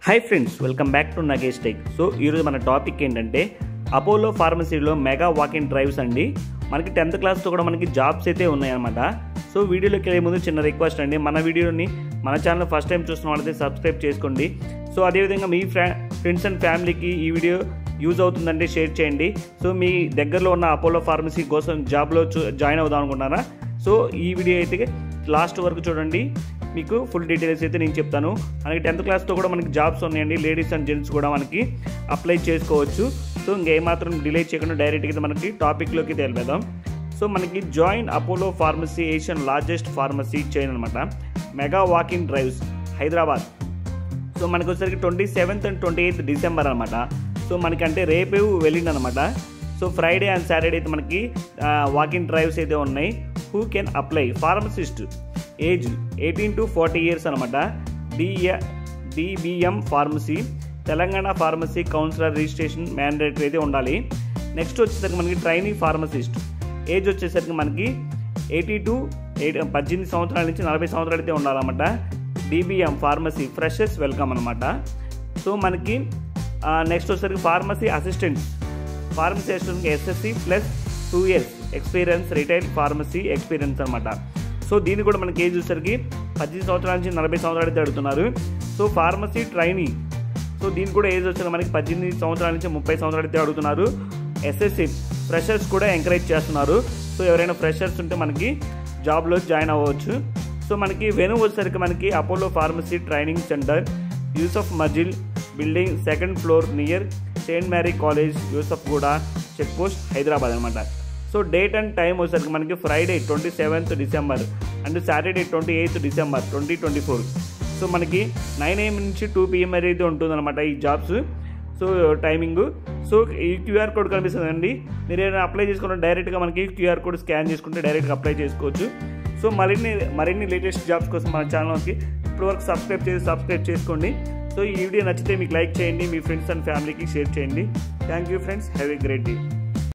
Hi friends, welcome back to Nagesh tech. So ఈరోజు మన topic ఏంటంటే అపోలో ఫార్మసీలో మెగా వాకింగ్ డ్రైవ్స్ అండి. మనకి 10th క్లాస్తో కూడా మనకి జాబ్స్ అయితే ఉన్నాయన్నమాట. సో వీడియోలోకి వెళ్ళే ముందు చిన్న రిక్వెస్ట్ అండి, మన వీడియోని మన ఛానల్ ఫస్ట్ టైం చూసిన వాళ్ళైతే సబ్స్క్రైబ్ చేసుకోండి. సో అదేవిధంగా మీ ఫ్రెండ్స్ అండ్ ఫ్యామిలీకి ఈ వీడియో యూజ్ అవుతుందంటే షేర్ చేయండి. సో మీ దగ్గరలో ఉన్న అపోలో ఫార్మసీ కోసం జాబ్లో జాయిన్ అవుదాం అనుకుంటున్నారా? సో ఈ వీడియో అయితే లాస్ట్ వరకు చూడండి, మీకు ఫుల్ డీటెయిల్స్ అయితే నేను చెప్తాను. మనకి 10th క్లాస్తో కూడా మనకి జాబ్స్ ఉన్నాయండి. లేడీస్ అండ్ జెంట్స్ కూడా మనకి అప్లై చేసుకోవచ్చు. సో ఇంకేమాత్రం డిలే చేయకుండా డైరెక్ట్గా మనకి టాపిక్లోకి వెళ్ళిపోదాం. సో మనకి join Apollo pharmacy, Asian largest pharmacy chain అనమాట. Mega walking drives Hyderabad. So మనకు వచ్చేసరికి 27th and 28th డిసెంబర్ అనమాట. సో మనకంటే రేపు వెళ్ళిందనమాట. సో ఫ్రైడే అండ్ సాటర్డే అయితే మనకి వాకింగ్ డ్రైవ్స్ అయితే ఉన్నాయి. Who can apply? Pharmacist, age 18 to 40 years అనమాట. DBM pharmacy, Telangana pharmacy counsellor registration mandatory అయితే ఉండాలి. నెక్స్ట్ వచ్చేసరికి మనకి ట్రైనింగ్ ఫార్మసిస్ట్, ఏజ్ వచ్చేసరికి మనకి 18 సంవత్సరాల నుంచి 40 సంవత్సరాలు అయితే ఉండాలన్నమాట. DBM ఫార్మసీ ఫ్రెషర్స్ వెల్కమ్ అనమాట. సో మనకి నెక్స్ట్ వచ్చేసరికి ఫార్మసీ అసిస్టెంట్స్, ఫార్మసీ అసిస్టెంట్కి SSC + 2 years experience, retail pharmacy experience అనమాట. సో దీన్ని కూడా మనకి ఏజ్ వచ్చేసరికి 18 సంవత్సరాల నుంచి 40 సంవత్సరాలు అయితే అడుగుతున్నారు. సో ఫార్మసీ ట్రైనింగ్, సో దీనికి కూడా ఏజ్ వచ్చేసరికి మనకి 18 సంవత్సరాల నుంచి 30 సంవత్సరాలు అయితే అడుగుతున్నారు. SSC ఫ్రెషర్స్ కూడా ఎంకరేజ్ చేస్తున్నారు. సో ఎవరైనా ఫ్రెషర్స్ ఉంటే మనకి జాబ్లో జాయిన్ అవ్వచ్చు. సో మనకి వెను వచ్చేసరికి మనకి Apollo pharmacy training centre, Yusuf Manzil building, 2nd floor near Saint Mary college, Yusufguda check post, Hyderabad అనమాట. సో డేట్ అండ్ టైం వచ్చేసరికి మనకి Friday 27th December and Saturday 28th December 2024. So మనకి 9 AM నుంచి 2 PM అయితే ఉంటుందన్నమాట ఈ జాబ్స్. So timing. సో ఈ QR code కనిపిస్తుందండి, మీరు ఏదైనా అప్లై చేసుకుంటే డైరెక్ట్గా మనకి QR కోడ్ స్కాన్ చేసుకుంటే డైరెక్ట్గా అప్లై చేసుకోవచ్చు. సో మరిన్ని లేటెస్ట్ జాబ్స్ కోసం మన ఛానల్కి ఇప్పటివరకు సబ్స్క్రైబ్ చేసుకోండి. సో ఈ వీడియో నచ్చితే మీకు లైక్ చేయండి, మీ ఫ్రెండ్స్ అండ్ ఫ్యామిలీకి షేర్ చేయండి. Thank you friends, have a great day.